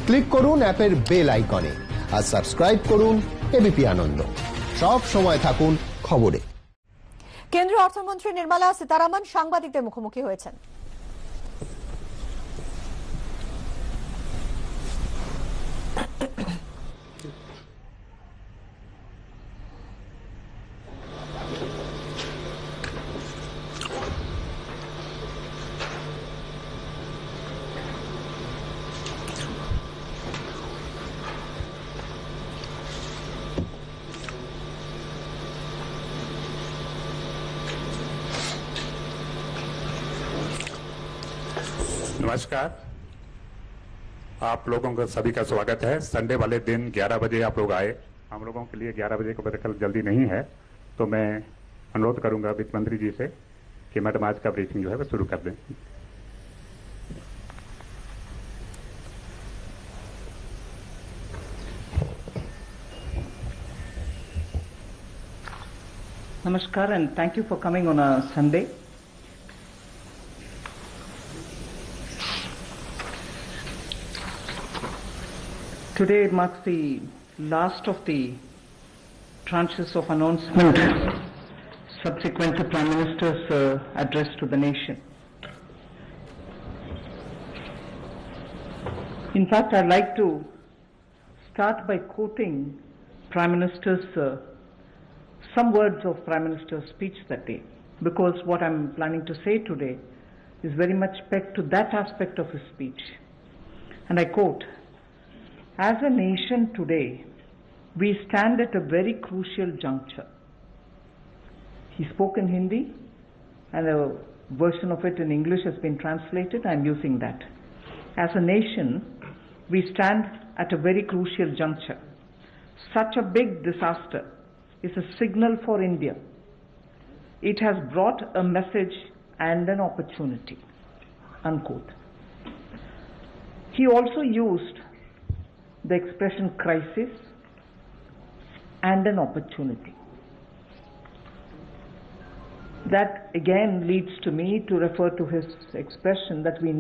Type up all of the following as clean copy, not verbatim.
Click করুন অ্যাপের bell আইকনে আর সাবস্ক্রাইব করুন এবিপি আনন্দ। সব সময় থাকুন খবরে। কেন্দ্রীয় অর্থমন্ত্রী নির্মলা সীতারামন সাংবাদিকদের মুখোমুখি হয়েছেন। नमस्कार, आप लोगों का सभी का स्वागत है। संडे वाले दिन 11 बजे आप लोग आए। हम लोगों के लिए 11 बजे को कल जल्दी नहीं है, तो मैं अनुरोध करूंगा वित्त मंत्री जी से कि मैडम आज का ब्रीफिंग जो है वो शुरू कर दें। Namaskar and thank you for coming on a Sunday. Today marks the last of the tranches of announcement subsequent to Prime Minister's address to the nation. In fact, I'd like to start by quoting Prime Minister's some words of Prime Minister's speech that day, because what I'm planning to say today is very much pegged to that aspect of his speech. And I quote, "As a nation today, we stand at a very crucial juncture." He spoke in Hindi, and a version of it in English has been translated. I'm using that. As a nation, we stand at a very crucial juncture. Such a big disaster is a signal for India. It has brought a message and an opportunity, unquote. He also used the expression crisis and an opportunity. That again leads to me to refer to his expression that we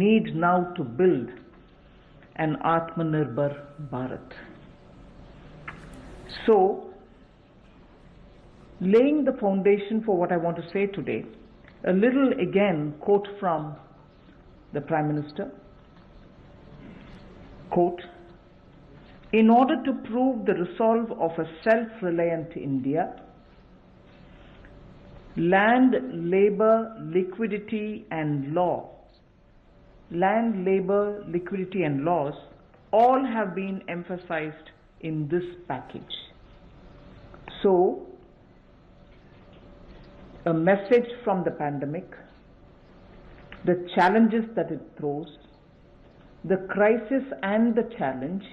need now to build an Atmanirbhar Bharat. So, laying the foundation for what I want to say today, a little again quote from the Prime Minister. Quote, "In order to prove the resolve of a self-reliant India, land, labor, liquidity and laws all have been emphasized in this package." So, a message from the pandemic, the challenges that it throws, the crisis and the challenge,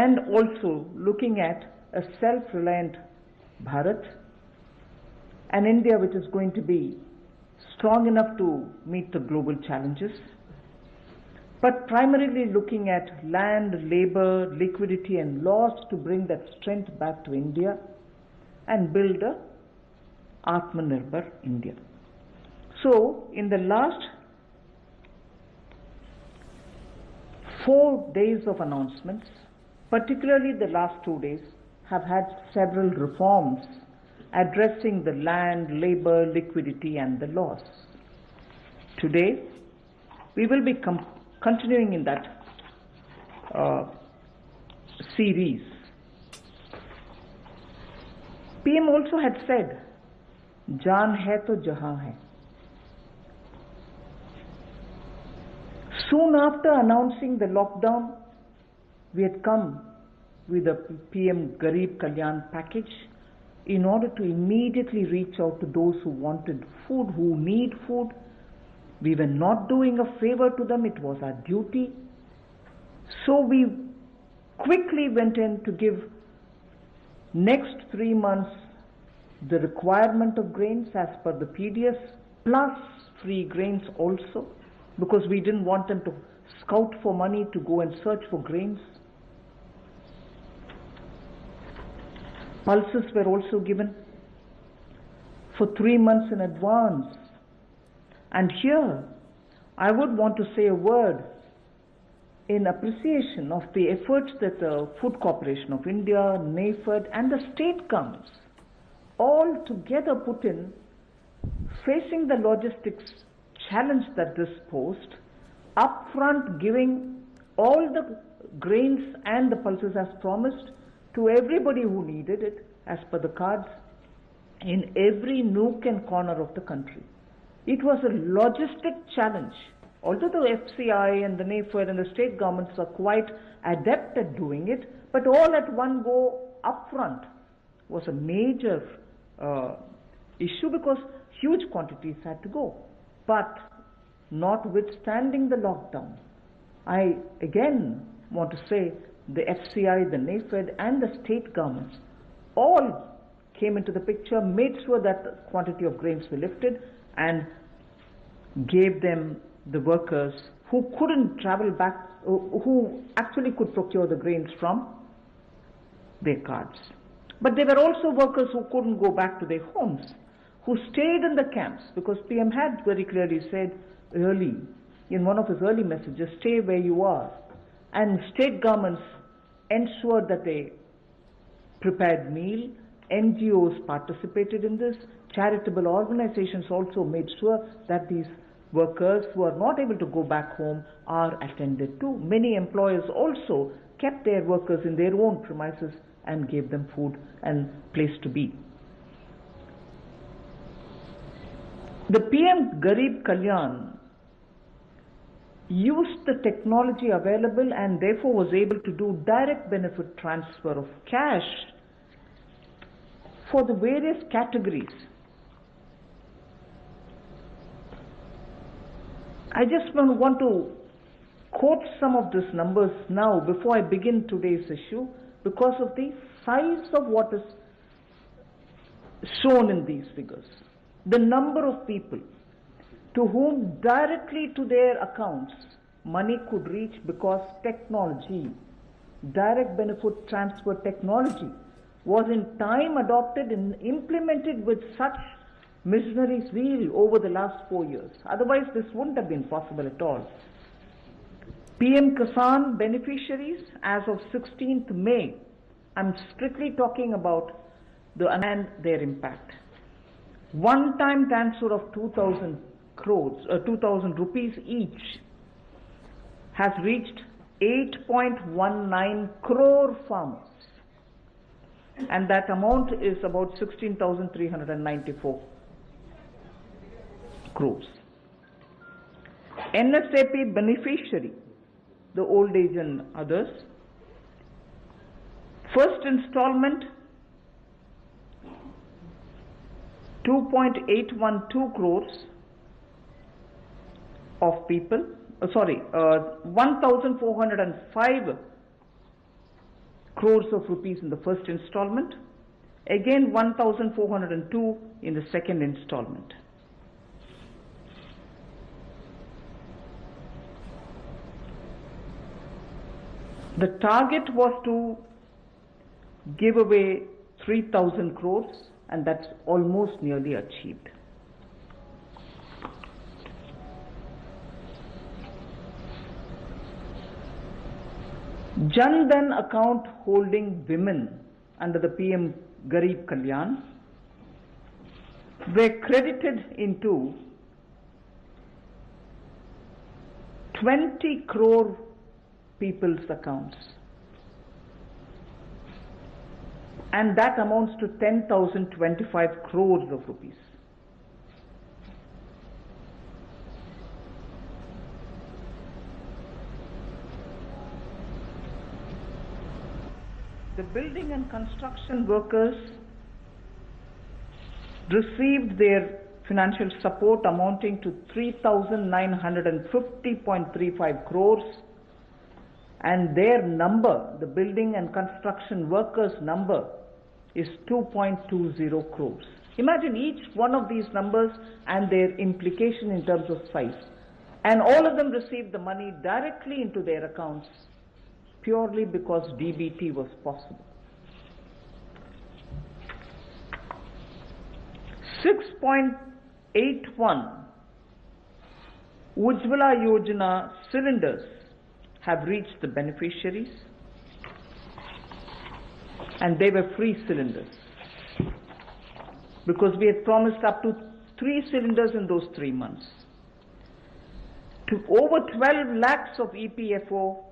and also looking at a self-reliant Bharat, an India which is going to be strong enough to meet the global challenges, but primarily looking at land, labor, liquidity and laws to bring that strength back to India and build a Atmanirbhar India. So, in the last 4 days of announcements, particularly the last 2 days, have had several reforms addressing the land, labor, liquidity and the laws. Today, we will be continuing in that series. PM also had said, "Jaan hai to jahan hai." Soon after announcing the lockdown, we had come with the PM Garib Kalyan package in order to immediately reach out to those who wanted food, who need food. We were not doing a favor to them, it was our duty. So we quickly went in to give next 3 months the requirement of grains as per the PDS, plus free grains also, because we didn't want them to scout for money to go and search for grains. Pulses were also given for 3 months in advance. And here, I would want to say a word in appreciation of the efforts that the Food Corporation of India, NAFED and the state governments all together put in facing the logistics challenge that this posed, upfront giving all the grains and the pulses as promised to everybody who needed it as per the cards in every nook and corner of the country. It was a logistic challenge. Although the FCI and the NAFED and the state governments are quite adept at doing it, but all at one go upfront was a major issue because huge quantities had to go. But notwithstanding the lockdown, I again want to say the FCI, the NAFED and the state governments all came into the picture, made sure that the quantity of grains were lifted and gave them the workers who couldn't travel back, who actually could procure the grains from their cards. But there were also workers who couldn't go back to their homes, who stayed in the camps, because PM had very clearly said early, in one of his early messages, stay where you are. And state governments ensured that they prepared meal, NGOs participated in this, charitable organizations also made sure that these workers who are not able to go back home are attended to. Many employers also kept their workers in their own premises and gave them food and place to be. The PM Garib Kalyan used the technology available and therefore was able to do direct benefit transfer of cash for the various categories. I just want to quote some of these numbers now before I begin today's issue because of the size of what is shown in these figures. The number of people to whom directly to their accounts money could reach because technology, direct benefit transfer technology, was in time adopted and implemented with such missionary zeal over the last 4 years. Otherwise, this wouldn't have been possible at all. PM Kisan beneficiaries as of 16th May, I'm strictly talking about and their impact. One-time transfer of 2,000 rupees each has reached 8.19 crore farmers. And that amount is about 16,394 crores. NSAP beneficiary, the old age and others, first installment 2.812 crores of people, 1,405 crores of rupees in the first installment, again 1,402 in the second installment. The target was to give away 3,000 crores and that's almost nearly achieved. Jan Dhan account holding women under the PM Garib Kalyan were credited into 20 crore people's accounts. And that amounts to 10,025 crores of rupees. The building and construction workers received their financial support amounting to 3,950.35 crores, and their number, the building and construction workers' number, is 2.20 crores. Imagine each one of these numbers and their implication in terms of size. And all of them received the money directly into their accounts purely because DBT was possible. 6.81 Ujjwala Yojana cylinders have reached the beneficiaries, and they were free cylinders, because we had promised up to 3 cylinders in those 3 months. To over 12 lakhs of EPFO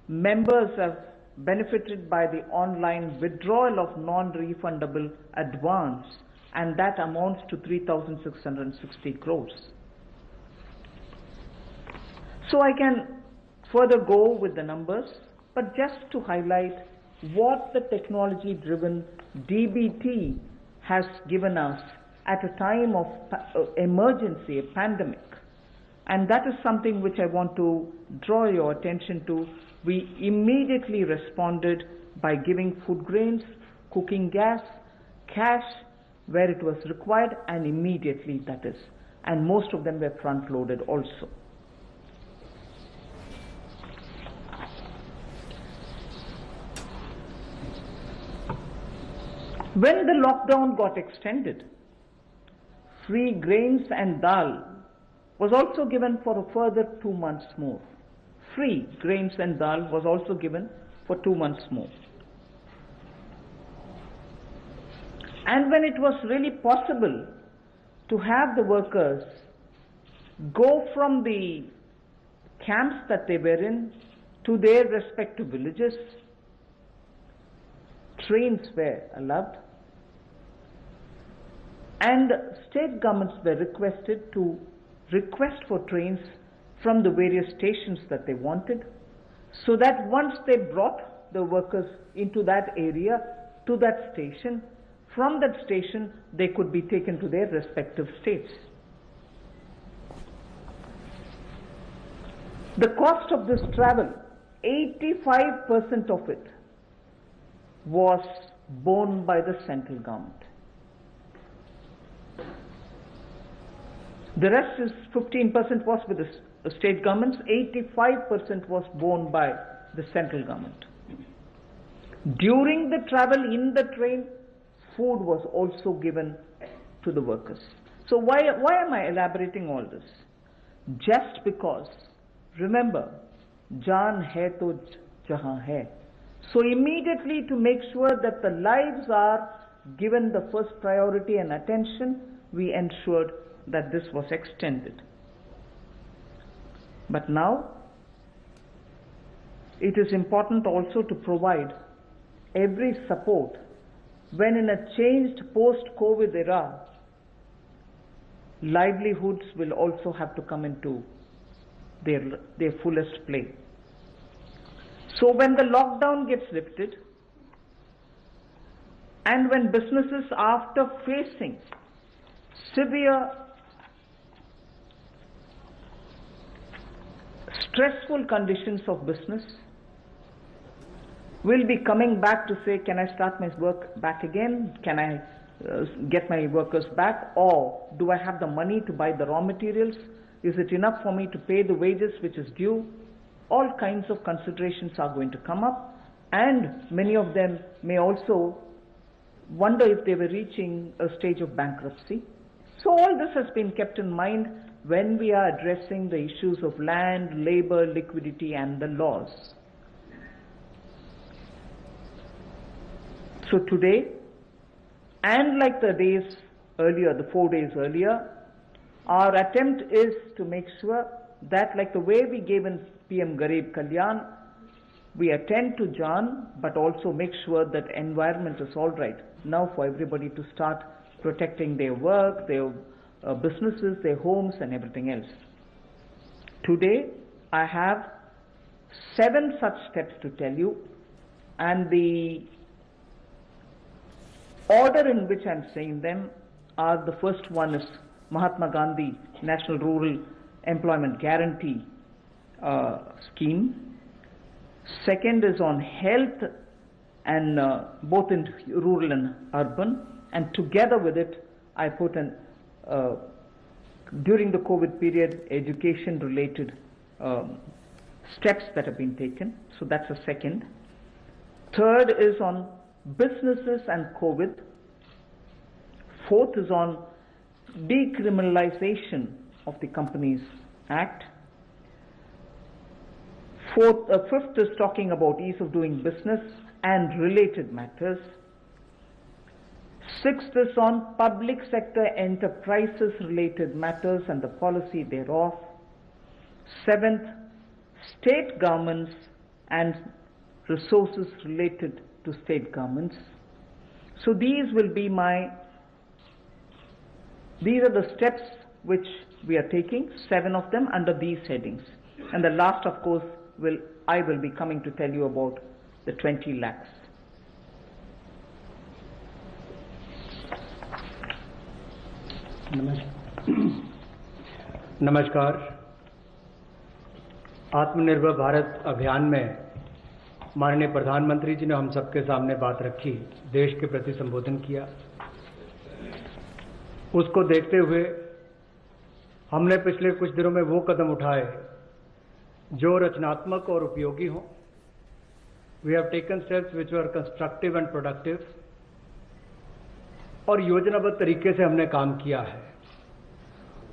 members have benefited by the online withdrawal of non-refundable advance, and that amounts to 3,660 crores. So I can further go with the numbers, but just to highlight what the technology-driven DBT has given us at a time of emergency, a pandemic. And that is something which I want to draw your attention to. We immediately responded by giving food grains, cooking gas, cash where it was required, and immediately, that is. And most of them were front-loaded also. When the lockdown got extended, free grains and dal was also given for a further 2 months more. Free grains and dal was also given for 2 months more. And when it was really possible to have the workers go from the camps that they were in to their respective villages, trains were allowed, and state governments were requested to request for trains from the various stations that they wanted, so that once they brought the workers into that area, to that station, from that station they could be taken to their respective states. The cost of this travel, 85% of it was borne by the central government. The rest is 15% was with the state governments, 85% was borne by the central government. During the travel in the train, food was also given to the workers. So why am I elaborating all this? Just because, remember, jaan hai to jahan hai. So immediately, to make sure that the lives are given the first priority and attention, we ensured that this was extended. But now, it is important also to provide every support when in a changed post-COVID era, livelihoods will also have to come into their fullest play. So when the lockdown gets lifted, and when businesses, after facing severe, stressful conditions of business, will be coming back to say, can I start my work back again? Can I get my workers back? Or do I have the money to buy the raw materials? Is it enough for me to pay the wages which is due? All kinds of considerations are going to come up, and many of them may also wonder if they were reaching a stage of bankruptcy. So all this has been kept in mind when we are addressing the issues of land, labor, liquidity, and the laws. So today, and like the days earlier, the 4 days earlier, our attempt is to make sure that, like the way we gave in PM Garib Kalyan, we attend to Jaan, but also make sure that environment is all right now for everybody to start protecting their work, their businesses, their homes, and everything else. Today, I have 7 such steps to tell you, and the order in which I'm saying them are: the first one is Mahatma Gandhi National Rural Employment Guarantee Scheme. Second is on health, and both in rural and urban. And together with it, I put an during the COVID period, education-related steps that have been taken. So that's a second. Third is on businesses and COVID. Fourth is on decriminalization of the Companies Act. Fifth is talking about ease of doing business and related matters. Sixth is on public sector enterprises related matters and the policy thereof. Seventh, state governments and resources related to state governments. So these are the steps which we are taking, 7 of them under these headings. And the last, of course, I will be coming to tell you about the 20 lakhs. नमस्कार। आत्मनिर्भर भारत अभियान में माननीय प्रधानमंत्री जी ने हम सबके सामने बात रखी, देश के प्रति संबोधन किया। उसको देखते हुए हमने पिछले कुछ दिनों में वो कदम उठाए जो रचनात्मक और उपयोगी हों। We have taken steps which were constructive and productive, और योजनाबद्ध तरीके से हमने काम किया है।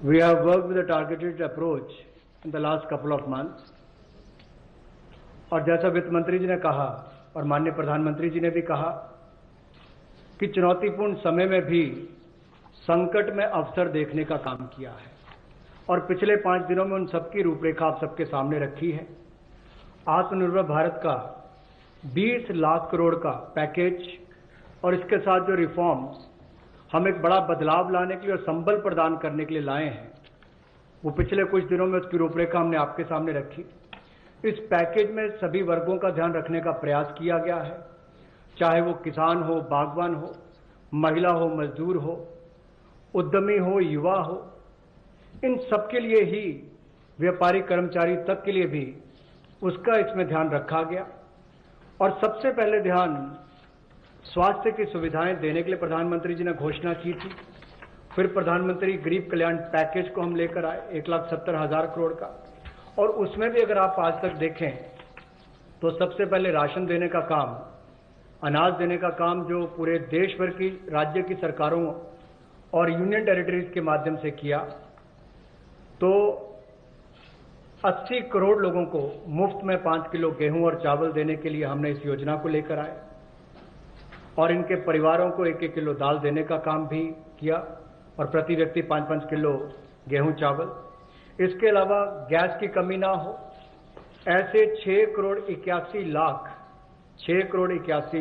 We have worked with a targeted approach in the last couple of months, और जैसा वित्त मंत्री जी ने कहा और माननीय प्रधानमंत्री जी ने भी कहा कि चुनौतीपूर्ण समय में भी संकट में अवसर देखने का काम किया है, और पिछले 5 दिनों में उन सबकी रूपरेखा आप सबके सामने रखी है। आत्मनिर्भर भारत का 20 लाख करोड़ का पैकेज और इसके साथ जो रिफॉर्म्स हम एक बड़ा बदलाव लाने के लिए और संबल प्रदान करने के लिए लाए हैं, वो पिछले कुछ दिनों में उसकी रूपरेखा हमने आपके सामने रखी। इस पैकेज में सभी वर्गों का ध्यान रखने का प्रयास किया गया है, चाहे वो किसान हो, बागवान हो, महिला हो, मजदूर हो, उद्यमी हो, युवा हो, इन सबके लिए ही, व्यापारी कर्मचारी तक के लिए भी उसका इसमें ध्यान रखा गया। और सबसे पहले ध्यान स्वास्थ्य की सुविधाएं देने के लिए प्रधानमंत्री जी ने घोषणा की थी। फिर प्रधानमंत्री गरीब कल्याण पैकेज को हम लेकर आए 1,70,000 करोड़ का, और उसमें भी अगर आप आज तक देखें तो सबसे पहले राशन देने का काम, अनाज देने का काम जो पूरे देश भर की राज्य की सरकारों और यूनियन टेरिटरीज के माध्यम से किया, तो 80 करोड़ लोगों को मुफ्त में 5 किलो गेहूं और चावल देने के लिए हमने इस योजना को लेकर आए, और इनके परिवारों को 1-1 किलो दाल देने का काम भी किया, और प्रति व्यक्ति 5-5 किलो गेहूं चावल। इसके अलावा गैस की कमी ना हो, ऐसे 6 करोड़ 81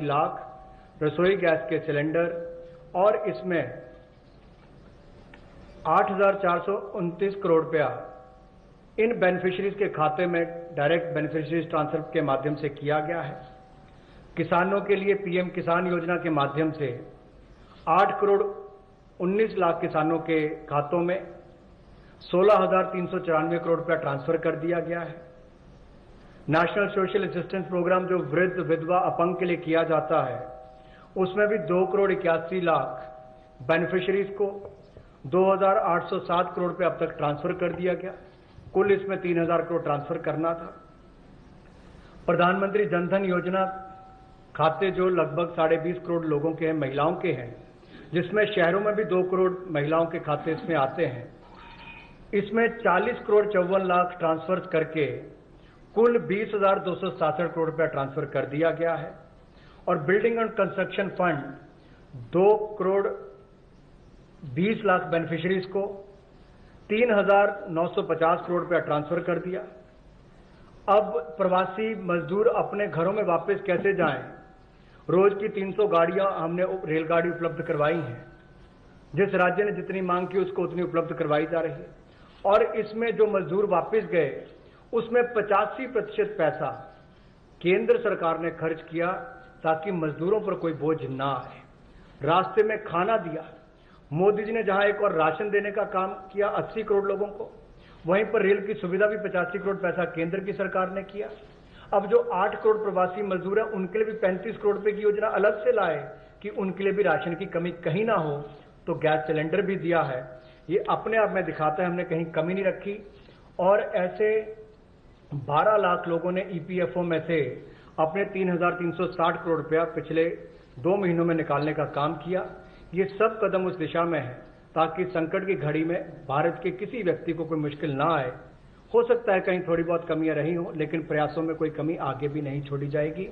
लाख रसोई गैस के सिलेंडर, और इसमें 8,429 करोड़ रुपया इन बेनिफिशियरीज के खाते में डायरेक्ट बेनिफिशियरीज ट्रांसफर के माध्यम से किया गया है। किसानों के लिए पीएम किसान योजना के माध्यम से 8 करोड़ 19 लाख किसानों के खातों में 16,394 करोड़ रुपया ट्रांसफर कर दिया गया है। नेशनल सोशल असिस्टेंस प्रोग्राम जो वृद्ध, विधवा, अपंग के लिए किया जाता है, उसमें भी 2 करोड़ 81 लाख बेनिफिशियरीज को 2,807 करोड़ रुपये अब तक ट्रांसफर कर दिया गया। कुल इसमें 3,000 करोड़ ट्रांसफर करना था। प्रधानमंत्री जनधन योजना खाते जो लगभग 20.5 करोड़ लोगों के हैं, महिलाओं के हैं, जिसमें शहरों में भी 2 करोड़ महिलाओं के खाते इसमें आते हैं, इसमें 40 करोड़ 54 लाख ट्रांसफर करके कुल 20,267 करोड़ रुपया ट्रांसफर कर दिया गया है। और building and construction fund 2 crore 20 lakh beneficiaries को 3,950 करोड़ रुपया ट्रांसफर कर दिया। अब प्रवासी मजदूर अपने घरों में वापस कैसे जाएं? रोज की 300 गाड़ियां हमने रेलगाड़ी उपलब्ध करवाई हैं। जिस राज्य ने जितनी मांग की उसको उतनी उपलब्ध करवाई जा रही है। और इसमें जो मजदूर वापस गए उसमें 85% पैसा केंद्र सरकार ने खर्च किया ताकि मजदूरों पर कोई बोझ ना आए। रास्ते में खाना दिया। मोदी जी ने जहां एक और राशन देने का काम किया 80 करोड़ लोगों को, वहीं पर रेल की सुविधा भी 85 करोड़ पैसा केंद्र की सरकार ने किया। अब जो 8 करोड़ प्रवासी मजदूर हैं उनके लिए भी 35 करोड़ रुपए की योजना अलग से लाए कि उनके लिए भी राशन की कमी कहीं ना हो। तो गैस सिलेंडर भी दिया है। ये अपने आप में दिखाता है हमने कहीं कमी नहीं रखी। और ऐसे 12 लाख लोगों ने ईपीएफओ में से अपने 3,360 करोड़ रुपया पिछले 2 महीनों में निकालने का काम किया। ये सब कदम उस दिशा में है ताकि संकट की घड़ी में भारत के किसी व्यक्ति को कोई मुश्किल ना आए। हो सकता है कहीं थोड़ी बहुत कमियां रही हो, लेकिन प्रयासों में कोई कमी आगे भी नहीं छोड़ी जाएगी।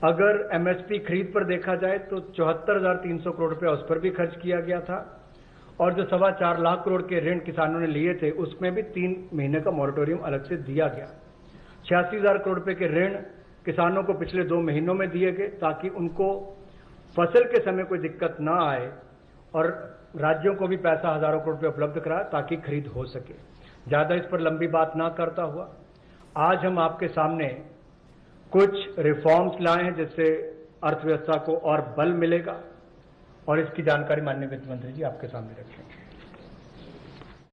अगर एमएसपी खरीद पर देखा जाए तो 74,300 करोड़ रुपया उस पर भी खर्च किया गया था, और जो 4.25 लाख करोड़ के ऋण किसानों ने लिए थे उसमें भी 3 महीने का मॉरेटोरियम अलग से दिया गया। 86,000 करोड़ रुपए के ऋण किसानों को पिछले 2 महीनों में दिए गए ताकि उनको फसल के समय कोई दिक्कत ना आए, और राज्यों को भी पैसा हजारों करोड़ रुपए उपलब्ध कराया ताकि खरीद हो सके। ज्यादा इस पर लंबी बात ना करता हुआ आज हम आपके सामने कुछ रिफॉर्म्स लाए हैं जिससे अर्थव्यवस्था को और बल मिलेगा, और इसकी जानकारी माननीय वित्त मंत्री जी आपके सामने रखेंगे।